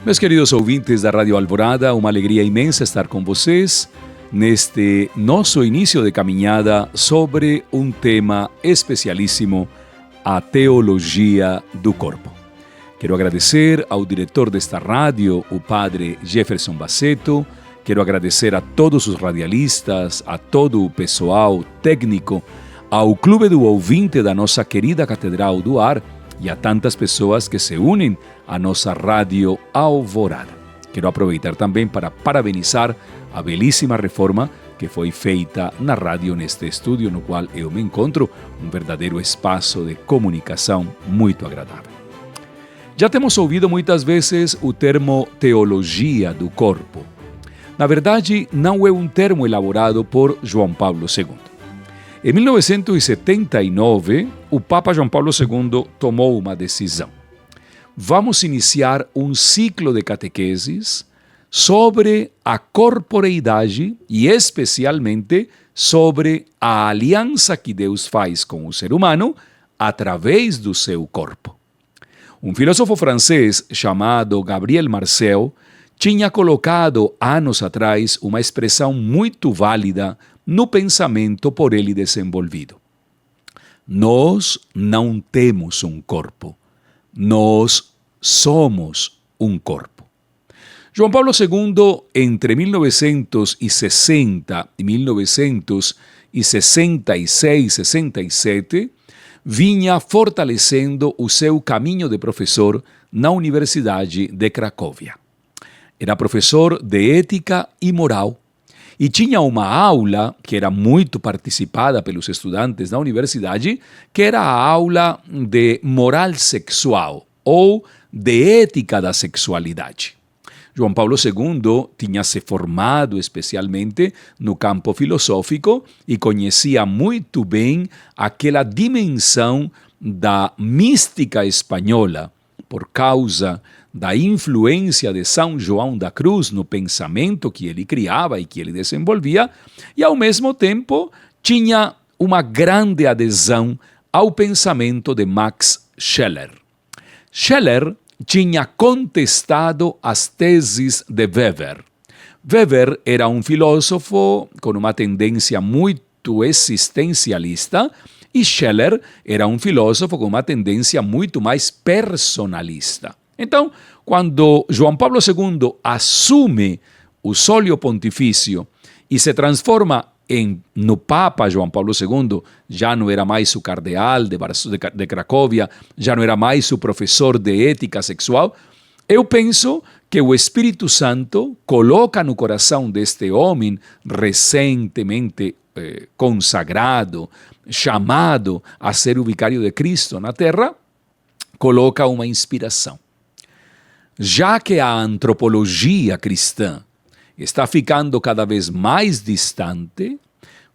Meus queridos ouvintes da Rádio Alvorada, uma alegria imensa estar com vocês neste nosso início de caminhada sobre um tema especialíssimo, a teologia do corpo. Quero agradecer ao diretor desta rádio, o padre Jefferson Baceto. Quero agradecer a todos os radialistas, a todo o pessoal técnico, ao clube do ouvinte da nossa querida Catedral do Ar e a tantas pessoas que se unem à nossa Rádio Alvorada. Quero aproveitar também para parabenizar a belíssima reforma que foi feita na rádio neste estúdio no qual eu me encontro, um verdadeiro espaço de comunicação muito agradável. Já temos ouvido muitas vezes o termo teologia do corpo. Na verdade, não é um termo elaborado por João Paulo II. Em 1979, o Papa João Paulo II tomou uma decisão. Vamos iniciar um ciclo de catequeses sobre a corporeidade e especialmente sobre a aliança que Deus faz com o ser humano através do seu corpo. Um filósofo francês chamado Gabriel Marcel tinha colocado anos atrás uma expressão muito válida no pensamento por ele desenvolvido. Nós não temos um corpo, nós somos um corpo. João Paulo II, entre 1960 e 1966, 67, vinha fortalecendo o seu caminho de professor na Universidade de Cracóvia. Era professor de ética e moral e tinha uma aula que era muito participada pelos estudantes da universidade, que era a aula de moral sexual ou de ética da sexualidade. João Paulo II tinha se formado especialmente no campo filosófico e conhecia muito bem aquela dimensão da mística espanhola, por causa da influência de São João da Cruz no pensamento que ele criava e que ele desenvolvia, e ao mesmo tempo tinha uma grande adesão ao pensamento de Max Scheler. Scheler tinha contestado as teses de Weber. Weber era um filósofo com uma tendência muito existencialista e Scheler era um filósofo com uma tendência muito mais personalista. Então, quando João Paulo II assume o sólio pontifício e se transforma no Papa João Paulo II, já não era mais o cardeal de Cracóvia, já não era mais o professor de ética sexual, eu penso que o Espírito Santo coloca no coração deste homem recentemente consagrado, chamado a ser o vicário de Cristo na terra, coloca uma inspiração. Já que a antropologia cristã está ficando cada vez mais distante,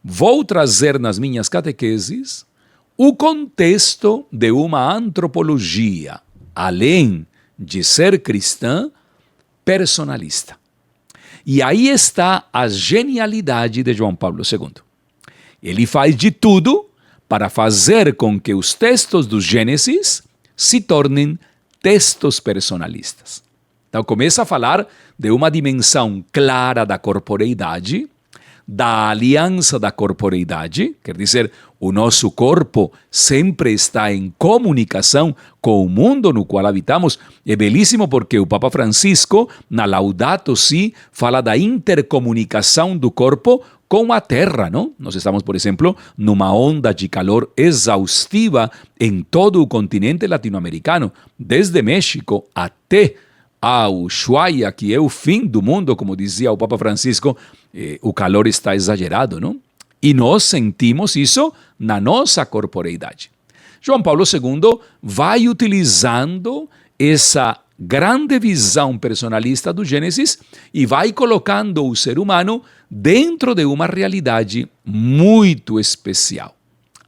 vou trazer nas minhas catequeses o contexto de uma antropologia, além de ser cristã, personalista. E aí está a genialidade de João Paulo II. Ele faz de tudo para fazer com que os textos do Gênesis se tornem textos personalistas. Então começa a falar de uma dimensão clara da corporeidade, da aliança da corporeidade, quer dizer, o nosso corpo sempre está em comunicação com o mundo no qual habitamos. É belíssimo porque o Papa Francisco, na Laudato Si, fala da intercomunicação do corpo com a Terra, não? Nós estamos, por exemplo, numa onda de calor exaustiva em todo o continente latino-americano, desde México até a Ushuaia, que é o fim do mundo, como dizia o Papa Francisco, o calor está exagerado, não? E nós sentimos isso na nossa corporeidade. João Paulo II vai utilizando essa grande visão personalista do Gênesis e vai colocando o ser humano dentro de uma realidade muito especial.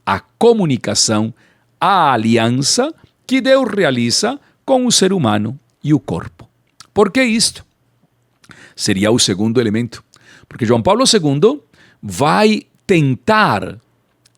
A comunicação, a aliança que Deus realiza com o ser humano e o corpo. Por que isto? Seria o segundo elemento. Porque João Paulo II vai tentar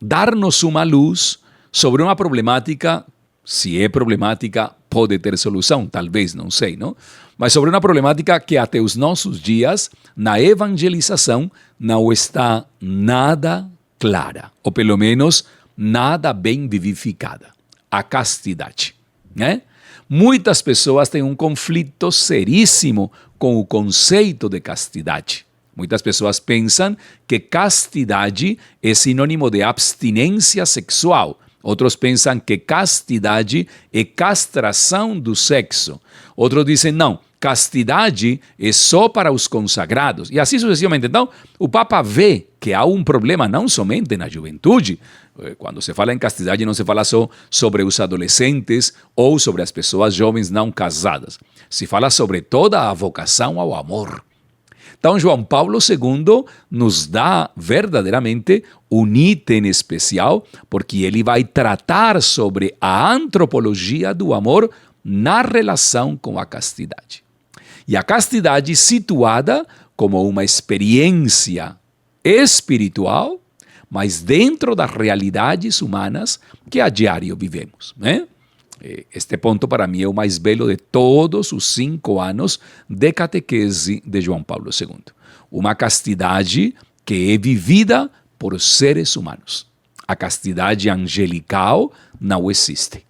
dar-nos uma luz sobre uma problemática, se é problemática, pode ter solução, talvez, não sei, não? Mas sobre uma problemática que até os nossos dias, na evangelização, não está nada clara, ou pelo menos nada bem vivificada. A castidade, né? Muitas pessoas têm um conflito seríssimo com o conceito de castidade. Muitas pessoas pensam que castidade é sinônimo de abstinência sexual. Outros pensam que castidade é castração do sexo. Outros dizem, não, castidade é só para os consagrados. E assim sucessivamente. Então, o Papa vê que há um problema não somente na juventude. Quando se fala em castidade, não se fala só sobre os adolescentes ou sobre as pessoas jovens não casadas. Se fala sobre toda a vocação ao amor. Então, João Paulo II nos dá verdadeiramente um item especial, porque ele vai tratar sobre a antropologia do amor na relação com a castidade. E a castidade situada como uma experiência espiritual, mas dentro das realidades humanas que a diário vivemos, né? Este ponto para mim é o mais belo de todos os 5 anos de catequese de João Paulo II. Uma castidade que é vivida por seres humanos. A castidade angelical não existe.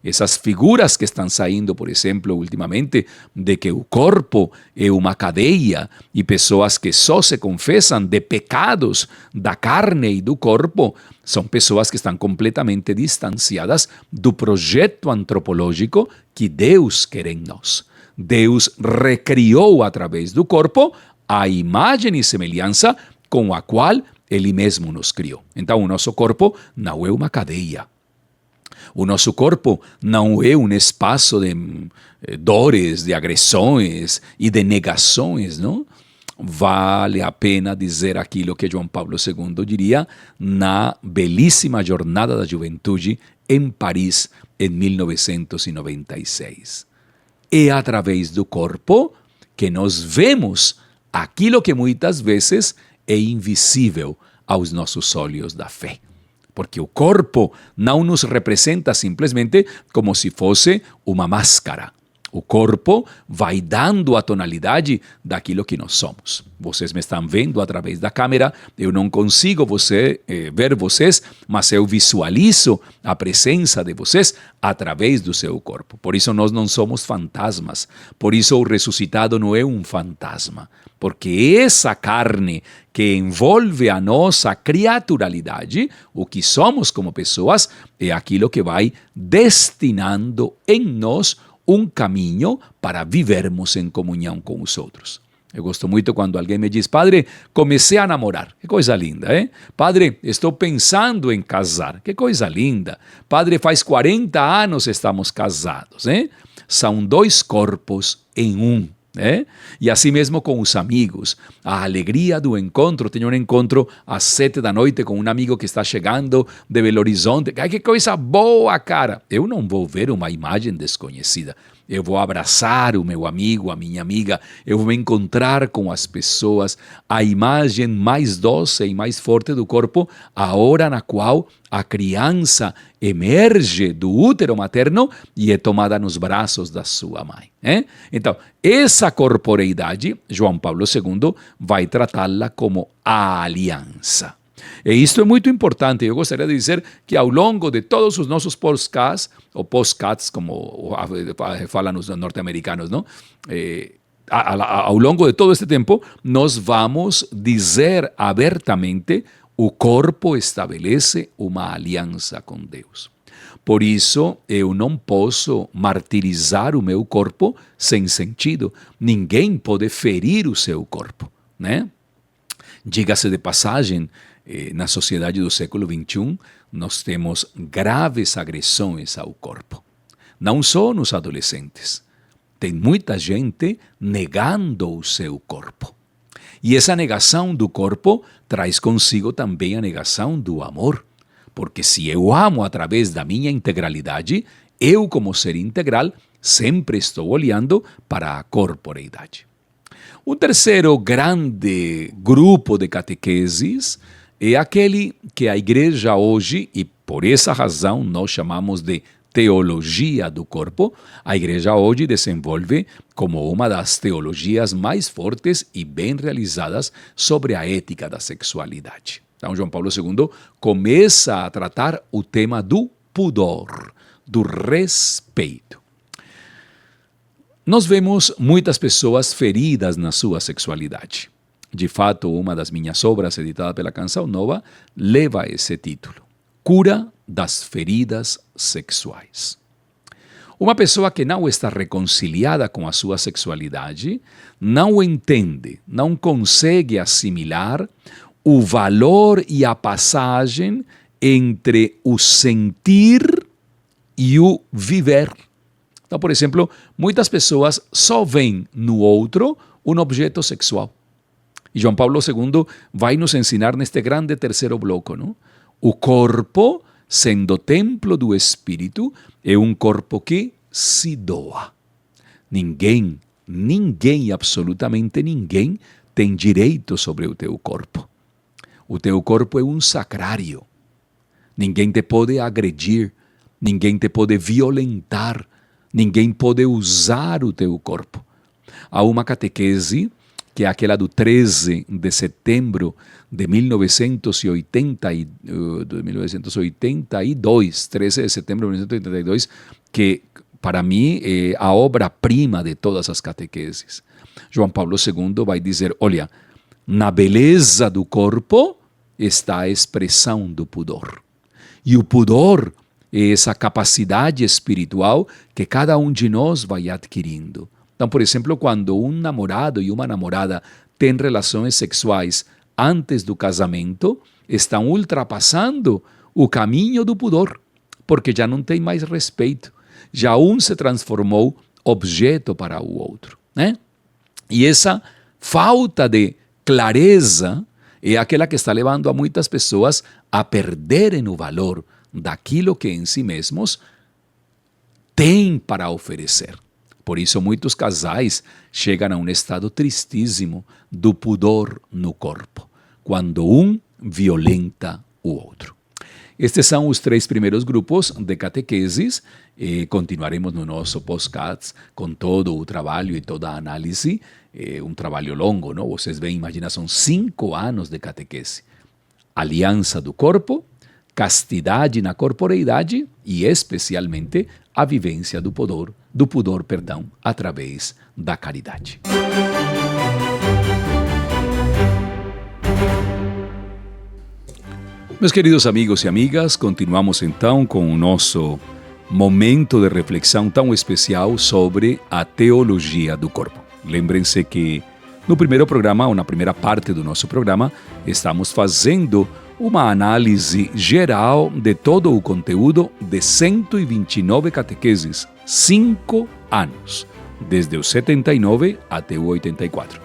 Essas figuras que estão saindo, por exemplo, ultimamente, de que o corpo é uma cadeia e pessoas que só se confessam de pecados da carne e do corpo, são pessoas que estão completamente distanciadas do projeto antropológico que Deus quer em nós. Deus recriou através do corpo a imagem e semelhança com a qual Ele mesmo nos criou. Então, o nosso corpo não é uma cadeia. O nosso corpo não é um espaço de dores, de agressões e de negações, não? Vale a pena dizer aquilo que João Paulo II diria na belíssima Jornada da Juventude em Paris, em 1996. É através do corpo que nós vemos aquilo que muitas vezes é invisível aos nossos olhos da fé. Porque o corpo não nos representa simplesmente como se fosse uma máscara. O corpo vai dando a tonalidade daquilo que nós somos. Vocês me estão vendo através da câmera, eu não consigo ver vocês, mas eu visualizo a presença de vocês através do seu corpo. Por isso nós não somos fantasmas, por isso o ressuscitado não é um fantasma. Porque essa carne que envolve a nossa criaturalidade, o que somos como pessoas, é aquilo que vai destinando em nós um caminho para vivermos em comunhão com os outros. Eu gosto muito quando alguém me diz, padre, comecei a namorar. Que coisa linda, hein? Padre, estou pensando em casar. Que coisa linda. Padre, faz 40 anos estamos casados, hein? São 2 corpos em um. E assim mesmo com os amigos, a alegria do encontro. Tenho um encontro às 7 da noite com um amigo que está chegando de Belo Horizonte. Ai, que coisa boa, cara! Eu não vou ver uma imagem desconhecida. Eu vou abraçar o meu amigo, a minha amiga. Eu vou me encontrar com as pessoas. A imagem mais doce e mais forte do corpo, a hora na qual a criança emerge do útero materno e é tomada nos braços da sua mãe. Então, essa corporeidade, João Paulo II vai tratá-la como a aliança. E isto é muito importante. Eu gostaria de dizer que ao longo de todos os nossos podcasts, ou podcasts, como falam os norte-americanos, não? Ao longo de todo este tempo, nós vamos dizer abertamente o corpo estabelece uma aliança com Deus. Por isso, eu não posso martirizar o meu corpo sem sentido. Ninguém pode ferir o seu corpo, né? Diga-se de passagem, na sociedade do século XXI, nós temos graves agressões ao corpo. Não só nos adolescentes. Tem muita gente negando o seu corpo. E essa negação do corpo traz consigo também a negação do amor. Porque se eu amo através da minha integralidade, eu, como ser integral, sempre estou olhando para a corporeidade. O terceiro grande grupo de catequeses é aquele que a igreja hoje, e por essa razão nós chamamos de teologia do corpo, a igreja hoje desenvolve como uma das teologias mais fortes e bem realizadas sobre a ética da sexualidade. Então, João Paulo II começa a tratar o tema do pudor, do respeito. Nós vemos muitas pessoas feridas na sua sexualidade. De fato, uma das minhas obras, editada pela Canção Nova, leva esse título: Cura das feridas sexuais. Uma pessoa que não está reconciliada com a sua sexualidade não entende, não consegue assimilar o valor e a passagem entre o sentir e o viver. Então, por exemplo, muitas pessoas só veem no outro um objeto sexual. E João Paulo II vai nos ensinar neste grande terceiro bloco, não? O corpo, sendo templo do Espírito, é um corpo que se doa. Ninguém, absolutamente ninguém, tem direito sobre o teu corpo. O teu corpo é um sacrário. Ninguém te pode agredir, ninguém te pode violentar, ninguém pode usar o teu corpo. Há uma catequese, que é aquela do 13 de setembro de 1982, 13 de setembro de 1982, que para mim é a obra-prima de todas as catequeses. João Paulo II vai dizer, olha, na beleza do corpo está a expressão do pudor. E o pudor é essa capacidade espiritual que cada um de nós vai adquirindo. Então, por exemplo, quando um namorado e uma namorada têm relações sexuais antes do casamento, estão ultrapassando o caminho do pudor, porque já não tem mais respeito. Já um se transformou objeto para o outro, né? E essa falta de clareza é aquela que está levando a muitas pessoas a perderem o valor daquilo que em si mesmos têm para oferecer. Por isso, muitos casais chegam a um estado tristíssimo do pudor no corpo, quando um violenta o outro. Estes são os 3 primeiros grupos de catequeses. Continuaremos no nosso podcast com todo o trabalho e toda a análise. É um trabalho longo, não? Vocês veem, imagina, são 5 anos de catequese. Aliança do corpo, castidade na corporeidade e, especialmente, a vivência do pudor, através da caridade. Meus queridos amigos e amigas, continuamos então com o nosso momento de reflexão tão especial sobre a teologia do corpo. Lembrem-se que no primeiro programa, ou na primeira parte do nosso programa, estamos fazendo uma análise geral de todo o conteúdo de 129 catequeses, 5 anos, desde o 79 até o 84.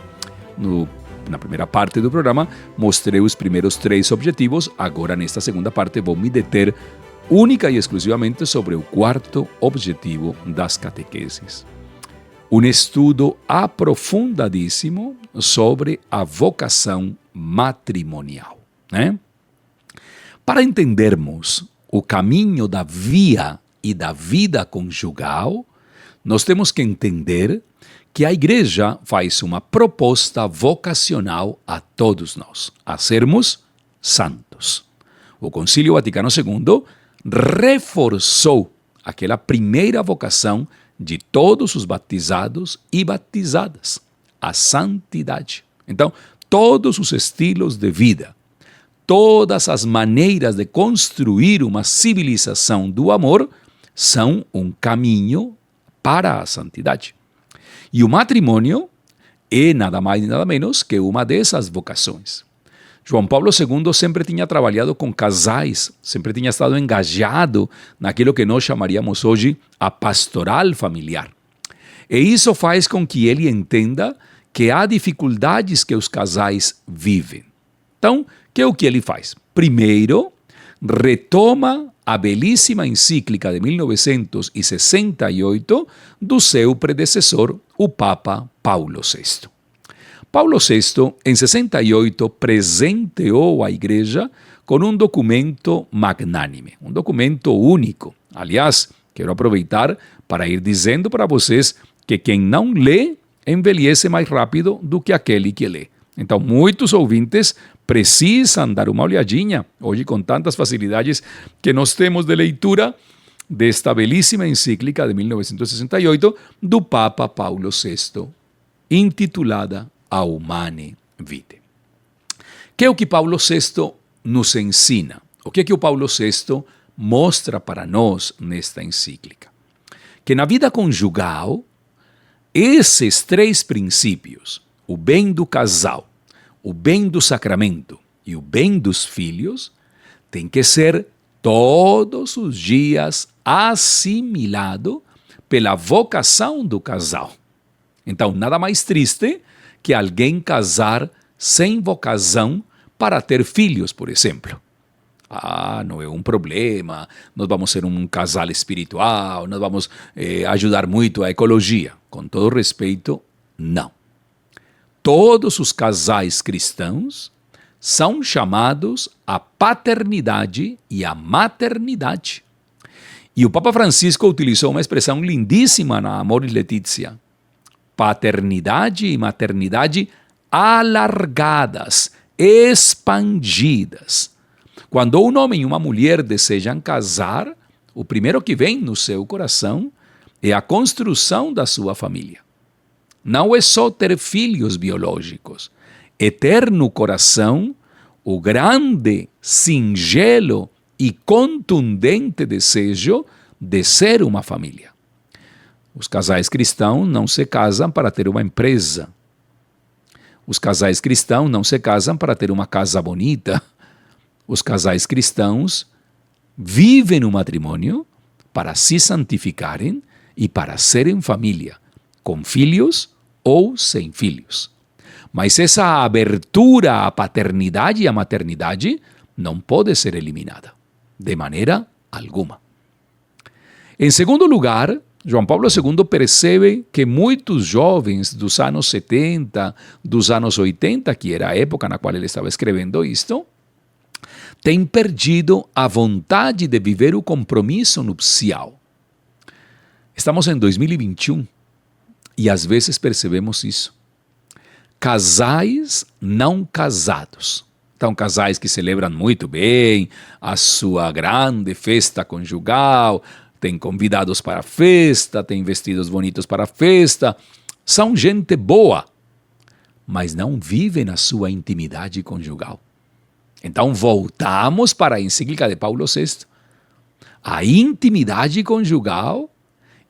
Na primeira parte do programa, mostrei os primeiros 3 objetivos. Agora, nesta segunda parte, vou me deter única e exclusivamente sobre o 4º objetivo das catequeses. Um estudo aprofundadíssimo sobre a vocação matrimonial, né? Para entendermos o caminho da via e da vida conjugal, nós temos que entender que a Igreja faz uma proposta vocacional a todos nós, a sermos santos. O Concílio Vaticano II reforçou aquela primeira vocação de todos os batizados e batizadas, a santidade. Então, todos os estilos de vida, todas as maneiras de construir uma civilização do amor são um caminho para a santidade. E o matrimônio é nada mais e nada menos que uma dessas vocações. João Paulo II sempre tinha trabalhado com casais, sempre tinha estado engajado naquilo que nós chamaríamos hoje a pastoral familiar. E isso faz com que ele entenda que há dificuldades que os casais vivem. Então, que é o que ele faz? Primeiro, retoma a belíssima encíclica de 1968 do seu predecessor, o Papa Paulo VI. Paulo VI, em 68, presenteou a Igreja com um documento magnânime, um documento único. Aliás, Quero aproveitar para ir dizendo para vocês que quem não lê envelhece mais rápido do que aquele que lê. Então, muitos ouvintes precisam dar uma olhadinha, hoje com tantas facilidades que nós temos de leitura, desta belíssima encíclica de 1968 do Papa Paulo VI, intitulada A Humane Vitae. Que é o que Paulo VI nos ensina? O que é que o Paulo VI mostra para nós nesta encíclica? Que na vida conjugal, esses três princípios, o bem do casal, o bem do sacramento e o bem dos filhos, tem que ser todos os dias assimilado pela vocação do casal. Então, nada mais triste que alguém casar sem vocação para ter filhos, por exemplo. Não é um problema, nós vamos ser um casal espiritual, nós vamos ajudar muito a ecologia. Com todo respeito, não. Todos os casais cristãos são chamados à paternidade e à maternidade. E o Papa Francisco utilizou uma expressão lindíssima na Amoris Laetitia. Paternidade e maternidade alargadas, expandidas. Quando um homem e uma mulher desejam casar, o primeiro que vem no seu coração é a construção da sua família. Não é só ter filhos biológicos, é ter no coração o grande, singelo e contundente desejo de ser uma família. Os casais cristãos não se casam para ter uma empresa. Os casais cristãos não se casam para ter uma casa bonita. Os casais cristãos vivem o matrimônio para se santificarem e para serem família, com filhos ou sem filhos. Mas essa abertura à paternidade e à maternidade não pode ser eliminada, de maneira alguma. Em segundo lugar, João Paulo II percebe que muitos jovens dos anos 70, dos anos 80, que era a época na qual ele estava escrevendo isto, têm perdido a vontade de viver o compromisso nupcial. Estamos em 2021 e às vezes percebemos isso. Casais não casados. Então, casais que celebram muito bem a sua grande festa conjugal, têm convidados para a festa, têm vestidos bonitos para a festa, são gente boa, mas não vivem a sua intimidade conjugal. Então, voltamos para a encíclica de Paulo VI. A intimidade conjugal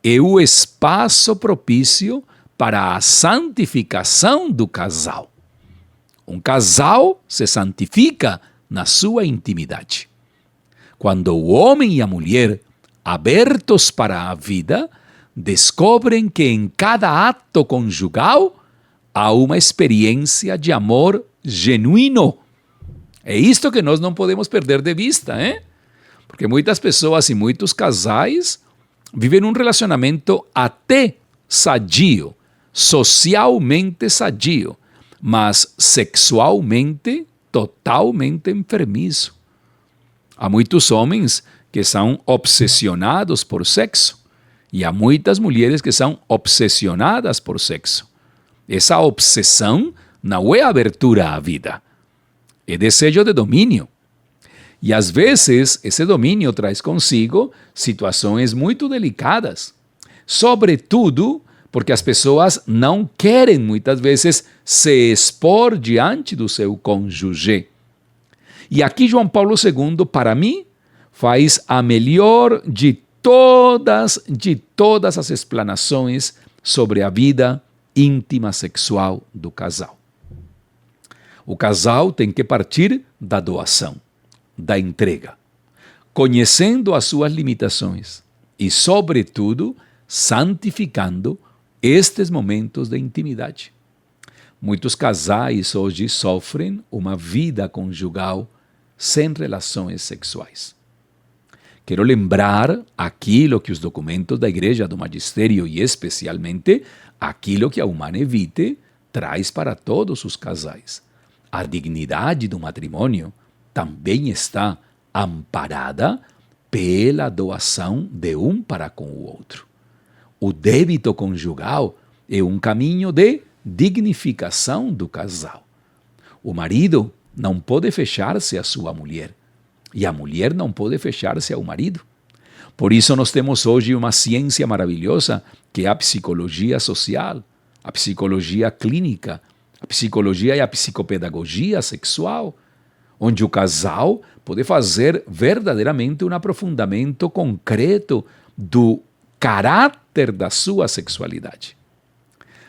é o espaço propício para a santificação do casal. Um casal se santifica na sua intimidade. Quando o homem e a mulher, abertos para a vida, descobrem que em cada ato conjugal há uma experiência de amor genuíno. É isto que nós não podemos perder de vista, hein? Porque muitas pessoas e muitos casais vivem um relacionamento até sadio, socialmente sadio, mas sexualmente totalmente enfermiço. Há muitos homens que são obsessionados por sexo e há muitas mulheres que são obsessionadas por sexo. Essa obsessão não é abertura à vida, é desejo de domínio. E às vezes esse domínio traz consigo situações muito delicadas, sobretudo porque as pessoas não querem muitas vezes se expor diante do seu cônjuge. E aqui João Paulo II, para mim, faz a melhor de todas as explanações sobre a vida íntima sexual do casal. O casal tem que partir da doação, da entrega, conhecendo as suas limitações e, sobretudo, santificando estes momentos de intimidade. Muitos casais hoje sofrem uma vida conjugal sem relações sexuais. Quero lembrar aquilo que os documentos da Igreja do Magistério e especialmente aquilo que a Humane Vitae traz para todos os casais. A dignidade do matrimônio também está amparada pela doação de um para com o outro. O débito conjugal é um caminho de dignificação do casal. O marido não pode fechar-se à sua mulher e a mulher não pode fechar-se ao marido. Por isso nós temos hoje uma ciência maravilhosa que é a psicologia social, a psicologia clínica, a psicologia e a psicopedagogia sexual, onde o casal pode fazer verdadeiramente um aprofundamento concreto do caráter da sua sexualidade.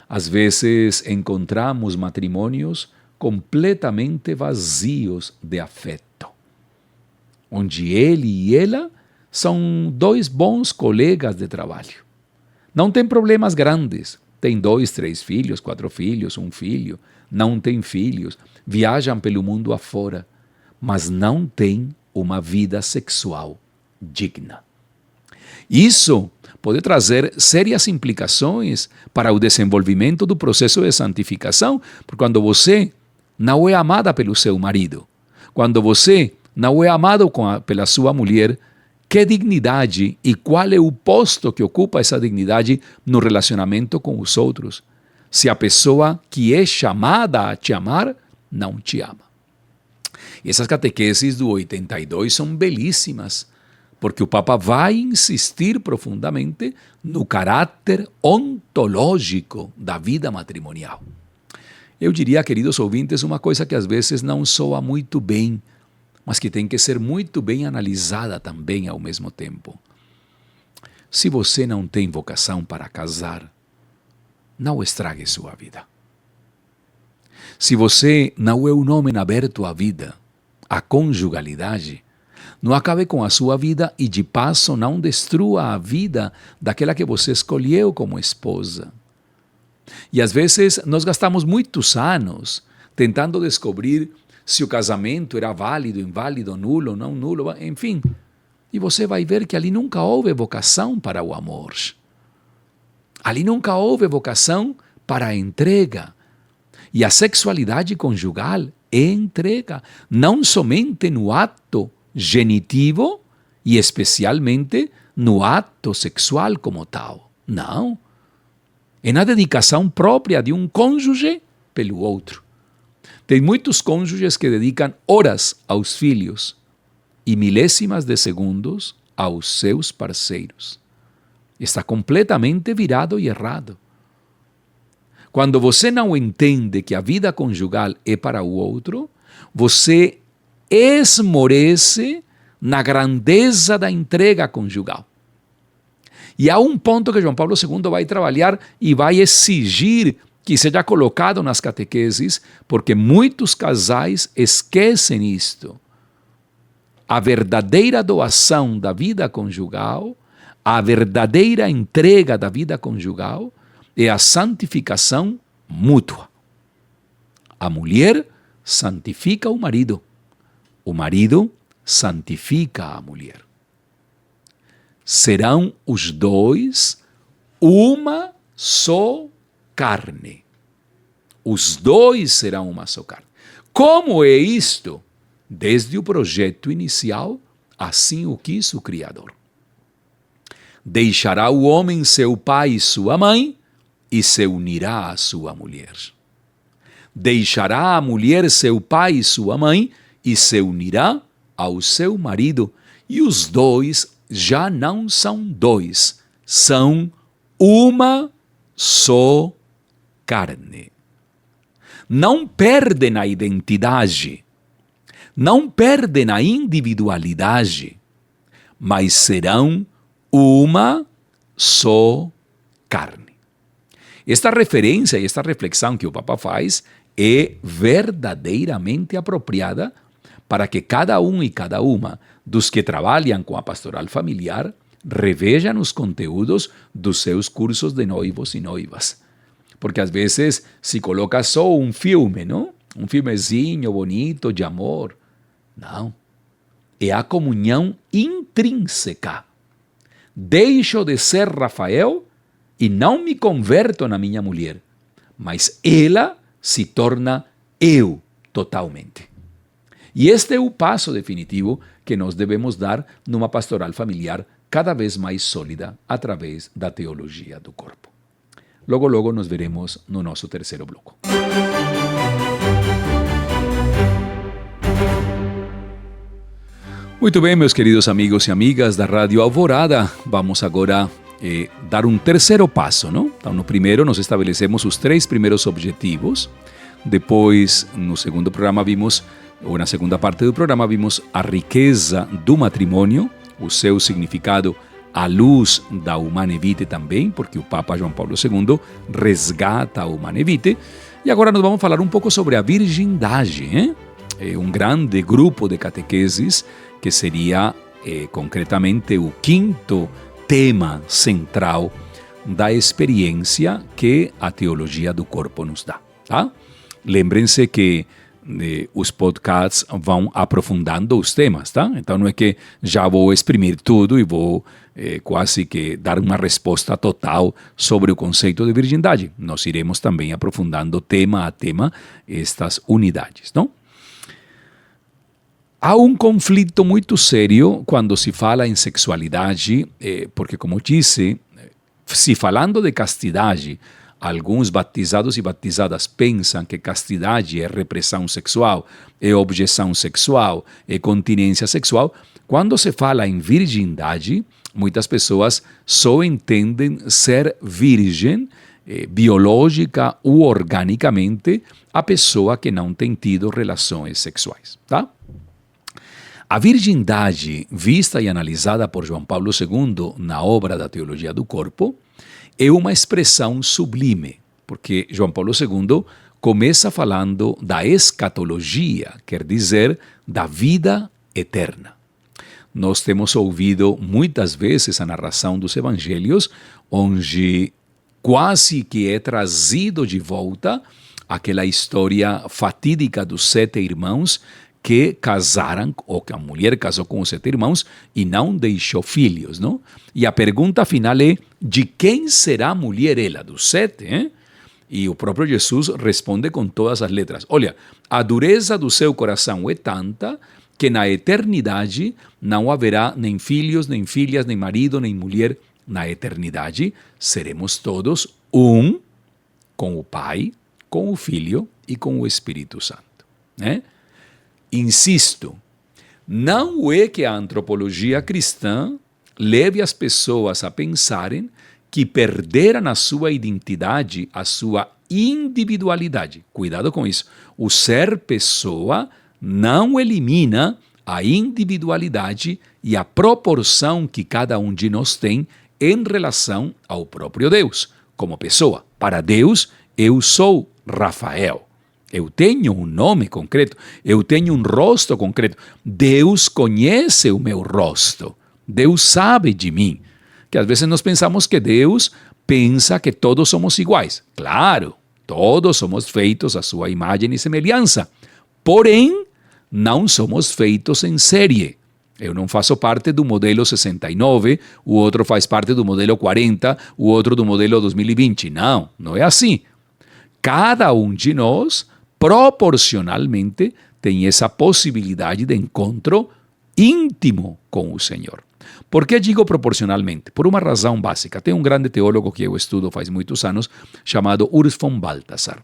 Às vezes encontramos matrimônios completamente vazios de afeto, onde ele e ela são dois bons colegas de trabalho. Não tem problemas grandes, tem 2, 3 filhos, 4 filhos, 1 filho, não tem filhos, viajam pelo mundo afora, mas não tem uma vida sexual digna. Isso pode trazer sérias implicações para o desenvolvimento do processo de santificação, porque quando você não é amada pelo seu marido, quando você não é amado pela sua mulher, que dignidade e qual é o posto que ocupa essa dignidade no relacionamento com os outros, se a pessoa que é chamada a te amar não te ama? E essas catequeses do 82 são belíssimas, porque o Papa vai insistir profundamente no caráter ontológico da vida matrimonial. Eu diria, queridos ouvintes, uma coisa que às vezes não soa muito bem, mas que tem que ser muito bem analisada também ao mesmo tempo. Se você não tem vocação para casar, não estrague sua vida. Se você não é um homem aberto à vida, à conjugalidade, não acabe com a sua vida e, de passo, não destrua a vida daquela que você escolheu como esposa. E às vezes nós gastamos muitos anos tentando descobrir se o casamento era válido, inválido, nulo, não nulo, enfim. E você vai ver que ali nunca houve vocação para o amor. Ali nunca houve vocação para a entrega. E a sexualidade conjugal é entrega, não somente no ato genitivo e especialmente no ato sexual como tal. Não. É na dedicação própria de um cônjuge pelo outro. Tem muitos cônjuges que dedicam horas aos filhos e milésimas de segundos aos seus parceiros. Está completamente virado e errado. Quando você não entende que a vida conjugal é para o outro, você esmorece na grandeza da entrega conjugal. E há um ponto que João Paulo II vai trabalhar e vai exigir que seja colocado nas catequeses, porque muitos casais esquecem isto. A verdadeira doação da vida conjugal, a verdadeira entrega da vida conjugal é a santificação mútua. A mulher santifica o marido santifica a mulher. Serão os dois uma só carne. Os dois serão uma só carne. Como é isto? Desde o projeto inicial, assim o quis o Criador. Deixará o homem seu pai e sua mãe e se unirá à sua mulher. Deixará a mulher seu pai e sua mãe e se unirá ao seu marido. E os dois já não são dois, são uma só carne. Não perdem a identidade, não perdem a individualidade, mas serão uma só carne. Esta referência e esta reflexão que o Papa faz é verdadeiramente apropriada para que cada um e cada uma dos que trabalham com a pastoral familiar revejam os conteúdos dos seus cursos de noivos e noivas. Porque às vezes se coloca só um filme, não? Um filmezinho bonito de amor. Não. É a comunhão intrínseca. Deixo de ser Rafael e não me converto na minha mulher, mas ela se torna eu totalmente. E este é o passo definitivo que nós devemos dar numa pastoral familiar cada vez mais sólida através da teologia do corpo. Logo, logo nos veremos no nosso terceiro bloco. Muito bem, meus queridos amigos e amigas da Rádio Alvorada, vamos agora dar um terceiro passo, não? Então, no primeiro, nós estabelecemos os 3 primeiros objetivos. Depois, no segundo programa, ou na segunda parte do programa, vimos a riqueza do matrimônio, o seu significado à luz da Humanae Vitae também, porque o Papa João Paulo II resgata a Humanae Vitae. E agora nós vamos falar um pouco sobre a virgindade, um grande grupo de catequeses, que seria concretamente o 5º tema central da experiência que a teologia do corpo nos dá. Tá? Lembrem-se que os podcasts vão aprofundando os temas, tá? Então não é que já vou exprimir tudo e vou quase que dar uma resposta total sobre o conceito de virgindade. Nós iremos também aprofundando tema a tema estas unidades, não? Há um conflito muito sério quando se fala em sexualidade, porque, como disse, se falando de castidade, alguns batizados e batizadas pensam que castidade é repressão sexual, é objeção sexual, é continência sexual. Quando se fala em virgindade, muitas pessoas só entendem ser virgem, biológica ou organicamente, a pessoa que não tem tido relações sexuais, tá? A virgindade, vista e analisada por João Paulo II na obra da Teologia do Corpo, é uma expressão sublime, porque João Paulo II começa falando da escatologia, quer dizer, da vida eterna. Nós temos ouvido muitas vezes a narração dos evangelhos, onde quase que é trazido de volta aquela história fatídica dos 7 irmãos que casaram, ou que a mulher casou com os 7 irmãos e não deixou filhos, não? E a pergunta final é, de quem será a mulher ela? Dos 7, hein? E o próprio Jesus responde com todas as letras. Olha, a dureza do seu coração é tanta que na eternidade não haverá nem filhos, nem filhas, nem marido, nem mulher. Na eternidade seremos todos um com o Pai, com o Filho e com o Espírito Santo, né? Insisto, não é que a antropologia cristã leve as pessoas a pensarem que perderam a sua identidade, a sua individualidade. Cuidado com isso. O ser pessoa não elimina a individualidade e a proporção que cada um de nós tem em relação ao próprio Deus, como pessoa. Para Deus, eu sou Rafael. Eu tenho um nome concreto, eu tenho um rosto concreto. Deus conhece o meu rosto. Deus sabe de mim. Que às vezes nós pensamos que Deus pensa que todos somos iguais. Claro, todos somos feitos à sua imagem e semelhança. Porém, não somos feitos em série. Eu não faço parte do modelo 69, o outro faz parte do modelo 40, o outro do modelo 2020. Não, não é assim. Cada um de nós, proporcionalmente, tem essa possibilidade de encontro íntimo com o Senhor. Por que digo proporcionalmente? Por uma razão básica. Tem um grande teólogo que eu estudo faz muitos anos, chamado Urs von Balthasar.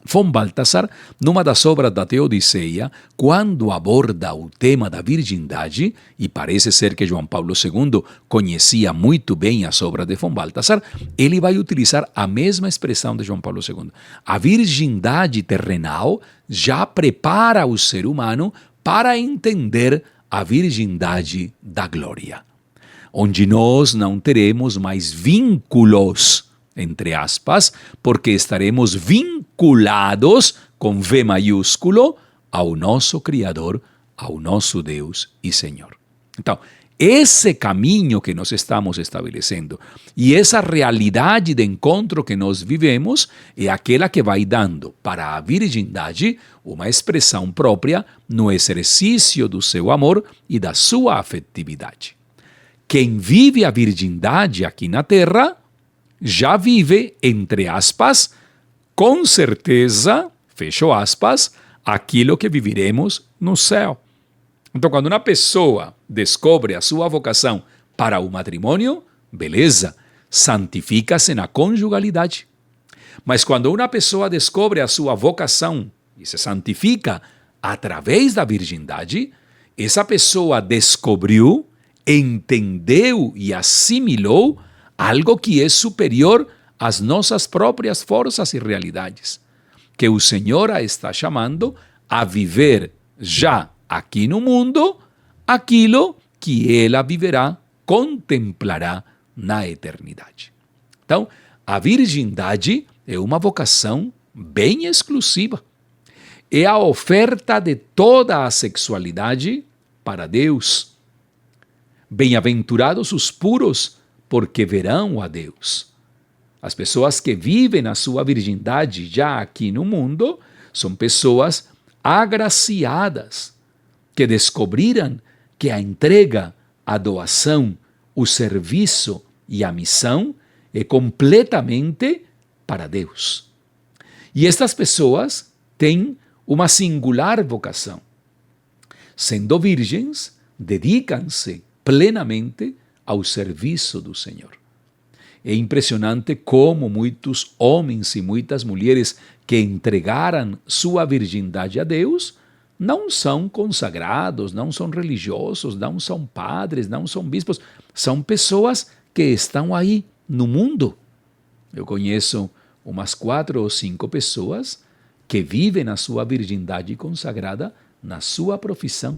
Von Balthasar, numa das obras da Teodiceia, quando aborda o tema da virgindade, e parece ser que João Paulo II conhecia muito bem as obras de Von Balthasar, ele vai utilizar a mesma expressão de João Paulo II. A virgindade terrenal já prepara o ser humano para entender a virgindade da glória, onde nós não teremos mais vínculos, entre aspas, porque estaremos vinculados, com V maiúsculo, ao nosso Criador, ao nosso Deus e Senhor. Então, esse caminho que nós estamos estabelecendo e essa realidade de encontro que nós vivemos é aquela que vai dando para a virgindade uma expressão própria no exercício do seu amor e da sua afetividade. Quem vive a virgindade aqui na terra já vive, entre aspas, com certeza, fecho aspas, aquilo que viviremos no céu. Então, quando uma pessoa descobre a sua vocação para o matrimônio, beleza, santifica-se na conjugalidade. Mas quando uma pessoa descobre a sua vocação e se santifica através da virgindade, essa pessoa descobriu, entendeu e assimilou algo que é superior às nossas próprias forças e realidades, que o Senhor a está chamando a viver já aqui no mundo aquilo que ela viverá, contemplará na eternidade. Então, a virgindade é uma vocação bem exclusiva. É a oferta de toda a sexualidade para Deus. Bem-aventurados os puros, porque verão a Deus. As pessoas que vivem a sua virgindade já aqui no mundo são pessoas agraciadas, que descobriram que a entrega, a doação, o serviço e a missão é completamente para Deus. E estas pessoas têm uma singular vocação. Sendo virgens, dedicam-se plenamente ao serviço do Senhor. É impressionante como muitos homens e muitas mulheres que entregaram sua virgindade a Deus não são consagrados, não são religiosos, não são padres, não são bispos, são pessoas que estão aí no mundo. Eu conheço umas 4 ou 5 pessoas que vivem a sua virgindade consagrada na sua profissão,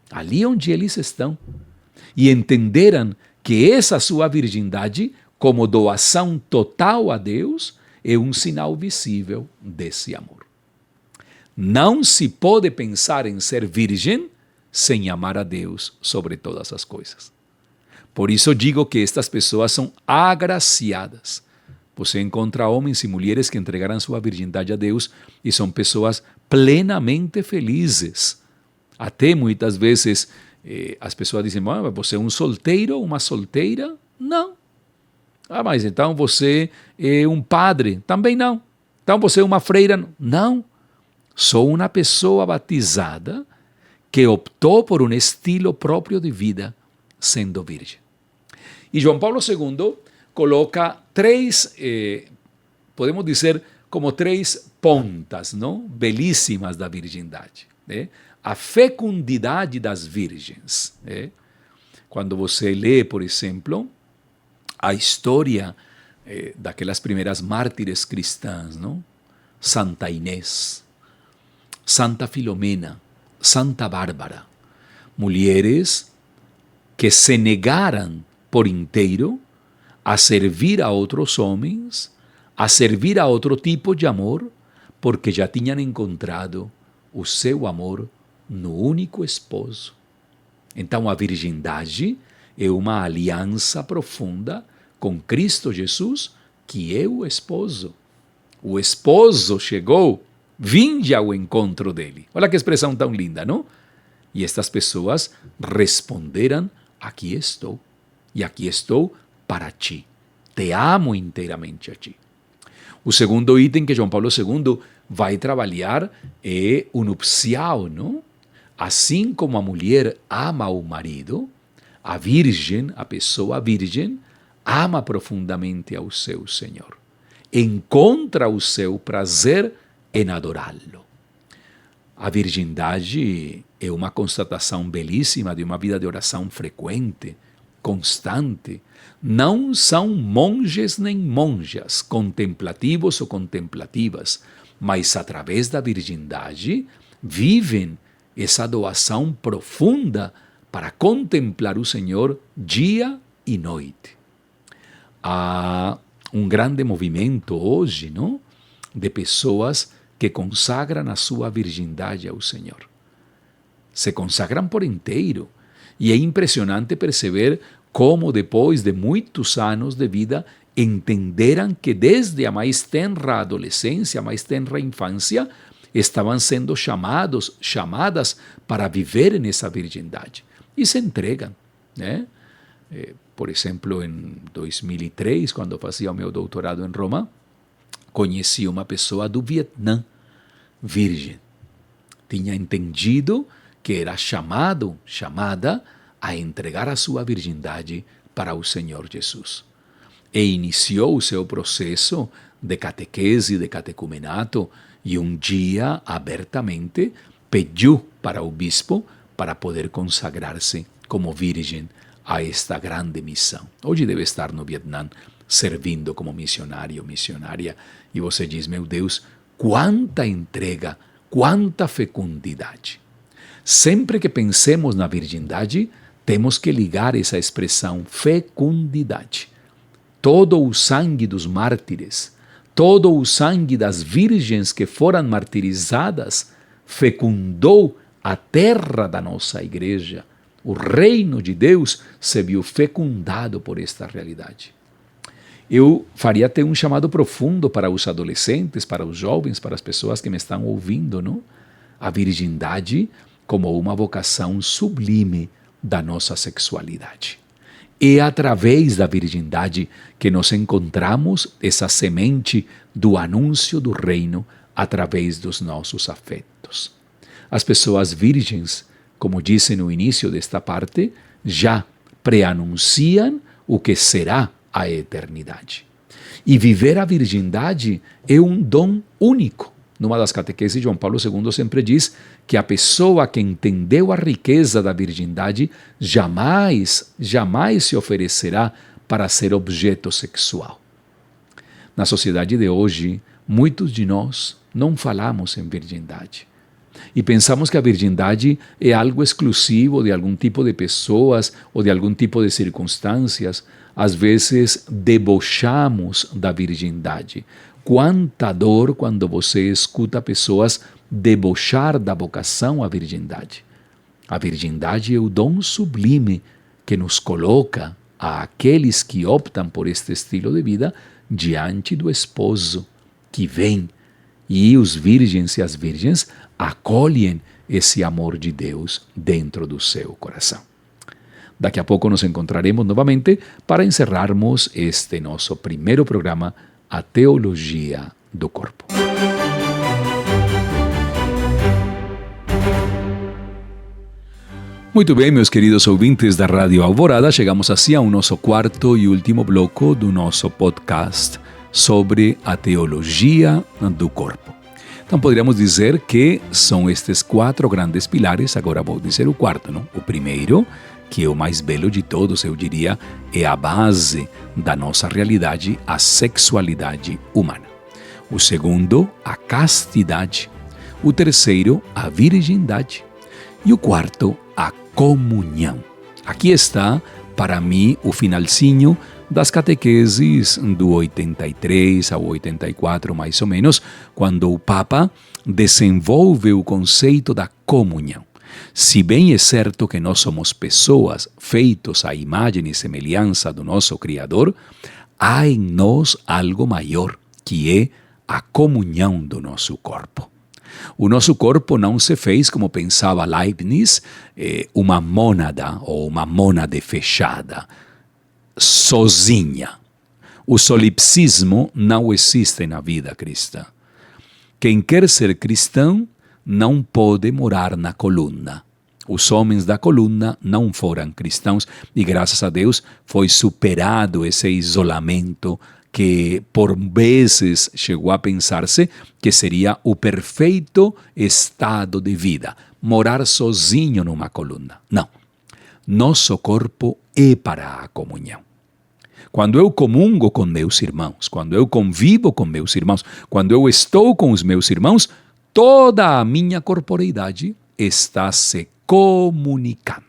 ali onde eles estão, e entenderam que essa sua virgindade, como doação total a Deus, é um sinal visível desse amor. Não se pode pensar em ser virgem sem amar a Deus sobre todas as coisas. Por isso digo que estas pessoas são agraciadas. Você encontra homens e mulheres que entregaram sua virgindade a Deus e são pessoas plenamente felizes. Até muitas vezes as pessoas dizem, você é um solteiro, uma solteira? Não. Mas então você é um padre? Também não. Então você é uma freira? Não. Sou uma pessoa batizada que optou por um estilo próprio de vida, sendo virgem. E João Paulo II coloca 3, podemos dizer, como 3 pontas, não? Belíssimas da virgindade. A fecundidade das virgens. Quando você lê, por exemplo, a história daquelas primeiras mártires cristãs, não? Santa Inês, Santa Filomena, Santa Bárbara, mulheres que se negaram por inteiro a servir a outros homens, a servir a outro tipo de amor, porque já tinham encontrado o seu amor no único esposo. Então a virgindade é uma aliança profunda com Cristo Jesus, que é o esposo. O esposo chegou, vinde ao encontro dele. Olha que expressão tão linda, não? E estas pessoas responderam, aqui estou, e aqui estou para ti. Te amo inteiramente a ti. O segundo item que João Paulo II vai trabalhar é o nupcial, não? Assim como a mulher ama o marido, a virgem, a pessoa virgem, ama profundamente ao seu Senhor. Encontra o seu prazer em adorá-lo. A virgindade é uma constatação belíssima de uma vida de oração frequente, constante. Não são monges nem monjas, contemplativos ou contemplativas, mas através da virgindade vivem essa doação profunda para contemplar o Senhor dia e noite. Há um grande movimento hoje, não? De pessoas que consagram a sua virgindade ao Senhor. Se consagram por inteiro. E é impressionante perceber como, depois de muitos anos de vida, entenderam que desde a mais tenra adolescência, a mais tenra infância, estavam sendo chamadas para viver nessa virgindade. E se entregam, né? Por exemplo, em 2003, quando fazia o meu doutorado em Roma, conheci uma pessoa do Vietnã, virgem. Tinha entendido que era chamada a entregar a sua virgindade para o Senhor Jesus. E iniciou o seu processo de catequese, de catecumenato, e um dia, abertamente, pediu para o bispo para poder consagrar-se como virgem a esta grande missão. Hoje deve estar no Vietnã, servindo como missionário ou missionária, e você diz, meu Deus, quanta entrega, quanta fecundidade. Sempre que pensemos na virgindade, temos que ligar essa expressão fecundidade. Todo o sangue dos mártires, todo o sangue das virgens que foram martirizadas, fecundou a terra da nossa igreja. O reino de Deus se viu fecundado por esta realidade. Eu faria até um chamado profundo para os adolescentes, para os jovens, para as pessoas que me estão ouvindo, não? A virgindade como uma vocação sublime da nossa sexualidade. É através da virgindade que nós encontramos essa semente do anúncio do reino através dos nossos afetos. As pessoas virgens, como disse no início desta parte, já preanunciam o que será a eternidade. E viver a virgindade é um dom único. Numa das catequeses, João Paulo II sempre diz que a pessoa que entendeu a riqueza da virgindade jamais se oferecerá para ser objeto sexual. Na sociedade de hoje, muitos de nós não falamos em virgindade. E pensamos que a virgindade é algo exclusivo de algum tipo de pessoas ou de algum tipo de circunstâncias. Às vezes, debochamos da virgindade. Quanta dor quando você escuta pessoas debochar da vocação à virgindade. A virgindade é o dom sublime que nos coloca àqueles que optam por este estilo de vida diante do esposo que vem. E os virgens e as virgens acolhem esse amor de Deus dentro do seu coração. Daqui a pouco nos encontraremos novamente para encerrarmos este nosso primeiro programa, A Teologia do Corpo. Muito bem, meus queridos ouvintes da Rádio Alvorada, chegamos assim ao nosso quarto e último bloco do nosso podcast sobre a teologia do corpo. Então, poderíamos dizer que são estes 4 grandes pilares, agora vou dizer o quarto, não? O primeiro, que é o mais belo de todos, eu diria, é a base da nossa realidade, a sexualidade humana. O segundo, a castidade. O terceiro, a virgindade. E o quarto, a comunhão. Aqui está, para mim, o finalzinho das catequeses do 83 ao 84, mais ou menos, quando o Papa desenvolve o conceito da comunhão. Se bem é certo que nós somos pessoas feitos à imagem e semelhança do nosso Criador, há em nós algo maior, que é a comunhão do nosso corpo. O nosso corpo não se fez, como pensava Leibniz, uma mônada ou uma mônade fechada, sozinha. O solipsismo não existe na vida cristã. Quem quer ser cristão não pode morar na coluna. Os homens da coluna não foram cristãos e, graças a Deus, foi superado esse isolamento que, por vezes, chegou a pensar-se que seria o perfeito estado de vida, morar sozinho numa coluna. Não. Nosso corpo é para a comunhão. Quando eu comungo com meus irmãos, quando eu convivo com meus irmãos, quando eu estou com os meus irmãos, toda a minha corporeidade está se comunicando.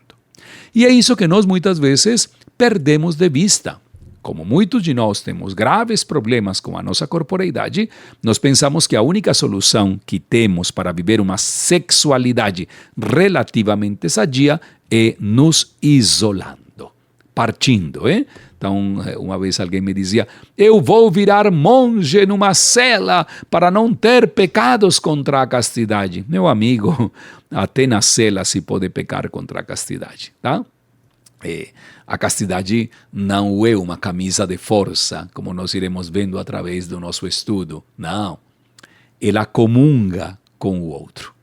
E é isso que nós muitas vezes perdemos de vista. Como muitos de nós temos graves problemas com a nossa corporeidade, nós pensamos que a única solução que temos para viver uma sexualidade relativamente sadia é nos isolando, partindo. Então, uma vez alguém me dizia, eu vou virar monge numa cela para não ter pecados contra a castidade. Meu amigo, até na cela se pode pecar contra a castidade, tá? A castidade não é uma camisa de força, como nós iremos vendo através do nosso estudo. Não. Ela comunga com o outro.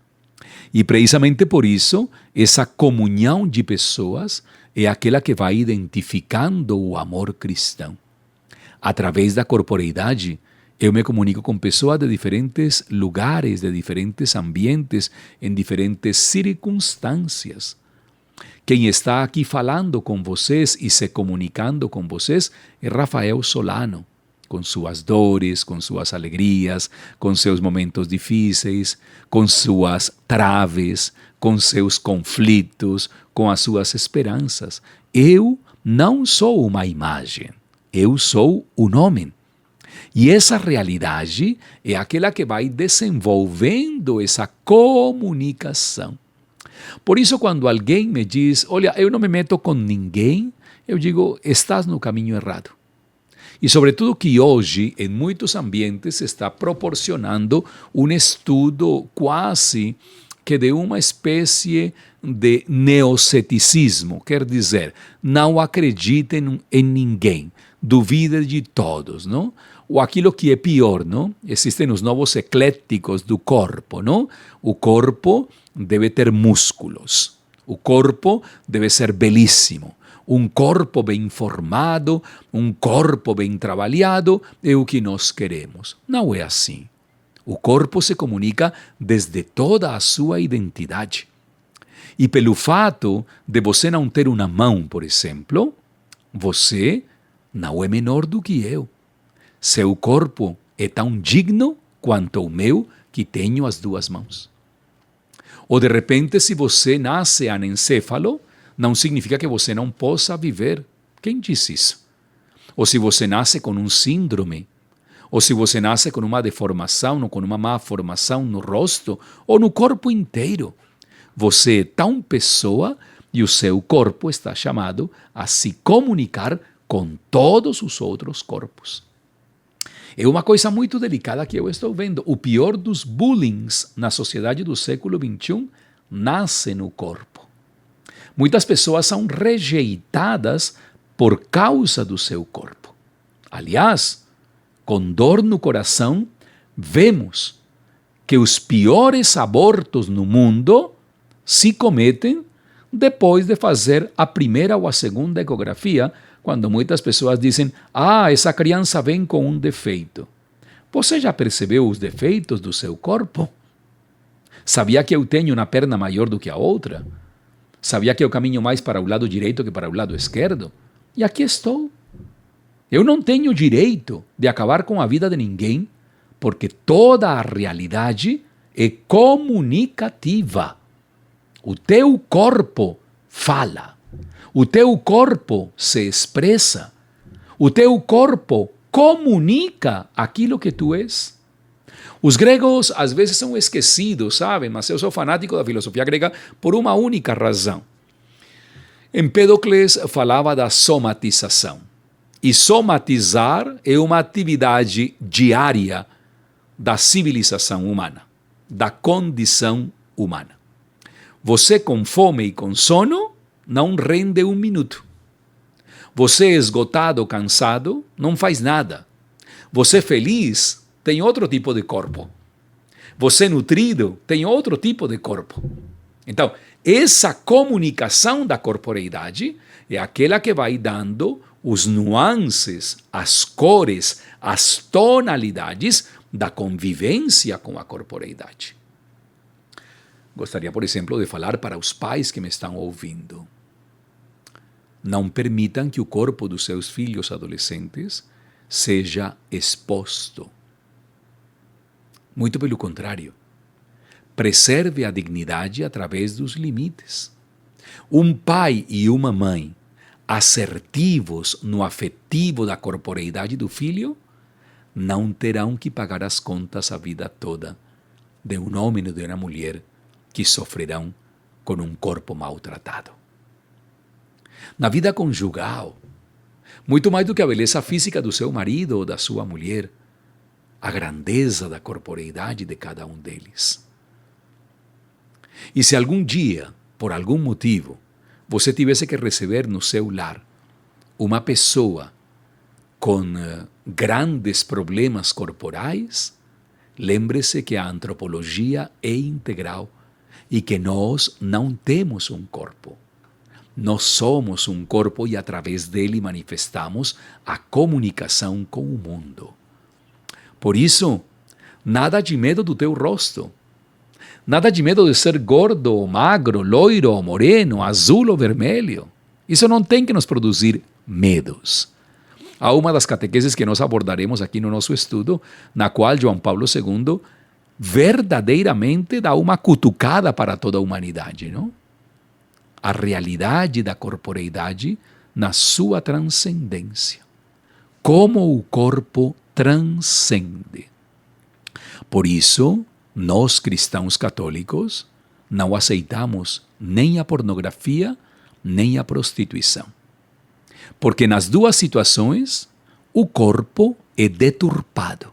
E precisamente por isso, essa comunhão de pessoas é aquela que vai identificando o amor cristão. Através da corporeidade, eu me comunico com pessoas de diferentes lugares, de diferentes ambientes, em diferentes circunstâncias. Quem está aqui falando com vocês e se comunicando com vocês é Rafael Solano, com suas dores, com suas alegrias, com seus momentos difíceis, com suas traves, com seus conflitos, com as suas esperanças. Eu não sou uma imagem, eu sou um homem. E essa realidade é aquela que vai desenvolvendo essa comunicação. Por isso, quando alguém me diz, olha, eu não me meto com ninguém, eu digo, estás no caminho errado. E sobretudo que hoje, em muitos ambientes, se está proporcionando um estudo quase que de uma espécie de neoceticismo, quer dizer, não acreditem em ninguém, duvide de todos, não? Ou aquilo que é pior, não? Existem os novos ecléticos do corpo, não? O corpo deve ter músculos, o corpo deve ser belíssimo. Um corpo bem formado, um corpo bem trabalhado é o que nós queremos. Não é assim. O corpo se comunica desde toda a sua identidade. E pelo fato de você não ter uma mão, por exemplo, você não é menor do que eu. Seu corpo é tão digno quanto o meu, que tenho as duas mãos. Ou de repente, se você nasce anencéfalo, não significa que você não possa viver. Quem disse isso? Ou se você nasce com um síndrome, ou se você nasce com uma deformação, ou com uma má formação no rosto, ou no corpo inteiro. Você é tão pessoa e o seu corpo está chamado a se comunicar com todos os outros corpos. É uma coisa muito delicada que eu estou vendo. O pior dos bullings na sociedade do século XXI nasce no corpo. Muitas pessoas são rejeitadas por causa do seu corpo. Aliás, com dor no coração, vemos que os piores abortos no mundo se cometem depois de fazer a primeira ou a segunda ecografia, quando muitas pessoas dizem, essa criança vem com um defeito. Você já percebeu os defeitos do seu corpo? Sabia que eu tenho uma perna maior do que a outra? Sabia que eu caminho mais para o lado direito que para o lado esquerdo? E aqui estou. Eu não tenho direito de acabar com a vida de ninguém, porque toda a realidade é comunicativa. O teu corpo fala. O teu corpo se expressa. O teu corpo comunica aquilo que tu és. Os gregos às vezes são esquecidos, sabem? Mas eu sou fanático da filosofia grega por uma única razão. Empédocles falava da somatização. E somatizar é uma atividade diária da civilização humana, da condição humana. Você com fome e com sono não rende um minuto. Você esgotado, cansado, não faz nada. Você feliz tem outro tipo de corpo. Você nutrido tem outro tipo de corpo. Então, essa comunicação da corporeidade é aquela que vai dando os nuances, as cores, as tonalidades da convivência com a corporeidade. Gostaria, por exemplo, de falar para os pais que me estão ouvindo. Não permitam que o corpo dos seus filhos adolescentes seja exposto. Muito pelo contrário. Preserve a dignidade através dos limites. Um pai e uma mãe assertivos no afetivo da corporeidade do filho não terão que pagar as contas a vida toda de um homem ou de uma mulher que sofrerão com um corpo maltratado. Na vida conjugal, muito mais do que a beleza física do seu marido ou da sua mulher, a grandeza da corporeidade de cada um deles. E se algum dia, por algum motivo, você tivesse que receber no seu lar uma pessoa com grandes problemas corporais, lembre-se que a antropologia é integral e que nós não temos um corpo. Nós somos um corpo e através dele manifestamos a comunicação com o mundo. Por isso, nada de medo do teu rosto. Nada de medo de ser gordo ou magro, loiro ou moreno, azul ou vermelho. Isso não tem que nos produzir medos. Há uma das catequeses que nós abordaremos aqui no nosso estudo, na qual João Paulo II verdadeiramente dá uma cutucada para toda a humanidade, não? A realidade da corporeidade na sua transcendência. Como o corpo transcende. Por isso, nós cristãos católicos não aceitamos nem a pornografia, nem a prostituição. Porque nas duas situações, o corpo é deturpado.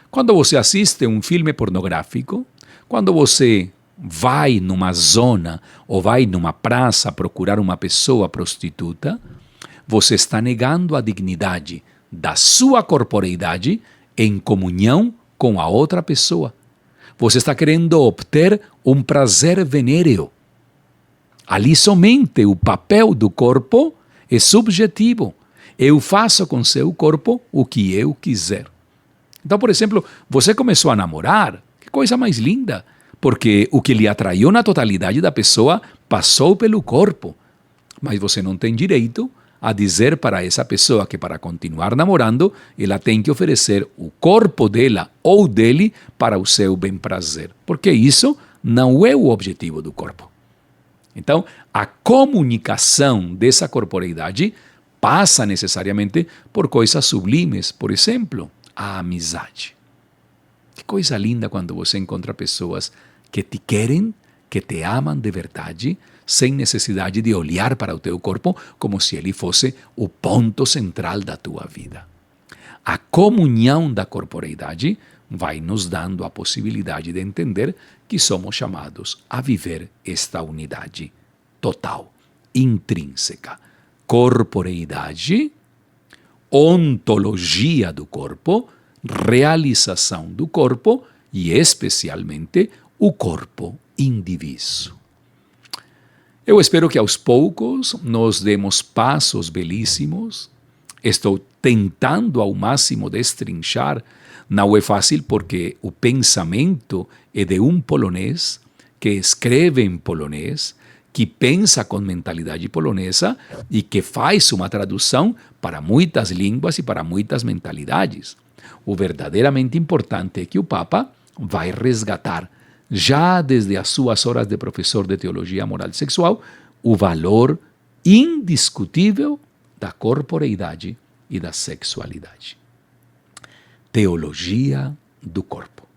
Quando você assiste um filme pornográfico, quando você vai numa zona ou vai numa praça procurar uma pessoa prostituta, você está negando a dignidade da sua corporeidade em comunhão com a outra pessoa. Você está querendo obter um prazer venéreo. Ali somente o papel do corpo é subjetivo. Eu faço com seu corpo o que eu quiser. Então, por exemplo, você começou a namorar. Que coisa mais linda. Porque o que lhe atraiu na totalidade da pessoa passou pelo corpo. Mas você não tem direito a dizer para essa pessoa que para continuar namorando, ela tem que oferecer o corpo dela ou dele para o seu bem-prazer. Porque isso não é o objetivo do corpo. Então, a comunicação dessa corporeidade passa necessariamente por coisas sublimes. Por exemplo, a amizade. Que coisa linda quando você encontra pessoas que te querem, que te amam de verdade, sem necessidade de olhar para o teu corpo como se ele fosse o ponto central da tua vida. A comunhão da corporeidade vai nos dando a possibilidade de entender que somos chamados a viver esta unidade total, intrínseca. Corporeidade, ontologia do corpo, realização do corpo e, especialmente, o corpo indivíduo. Eu espero que aos poucos nos demos passos belíssimos. Estou tentando ao máximo destrinchar. Não é fácil porque o pensamento é de um polonês que escreve em polonês, que pensa com mentalidade polonesa e que faz uma tradução para muitas línguas e para muitas mentalidades. O verdadeiramente importante é que o Papa vai resgatar, já desde as suas horas de professor de teologia moral e sexual, o valor indiscutível da corporeidade e da sexualidade. Teologia do corpo.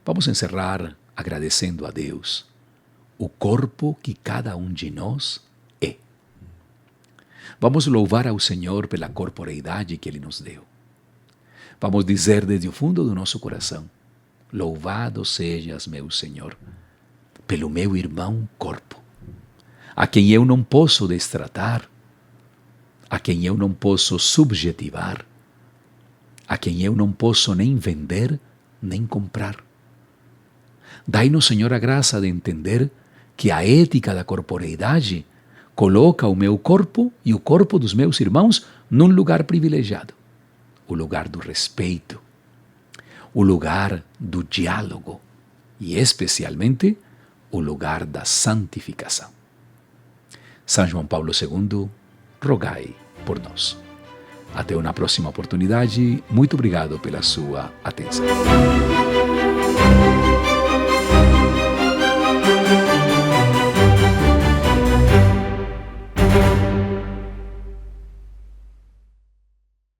Vamos encerrar agradecendo a Deus o corpo que cada um de nós é. Vamos louvar ao Senhor pela corporeidade que Ele nos deu. Vamos dizer desde o fundo do nosso coração: louvado sejas, meu Senhor, pelo meu irmão corpo, a quem eu não posso destratar, a quem eu não posso subjetivar, a quem eu não posso nem vender, nem comprar. Dai-nos, Senhor, a graça de entender que a ética da corporeidade coloca o meu corpo e o corpo dos meus irmãos num lugar privilegiado, o lugar do respeito, o lugar do diálogo e, especialmente, o lugar da santificação. São João Paulo II, rogai por nós. Até uma próxima oportunidade. Muito obrigado pela sua atenção.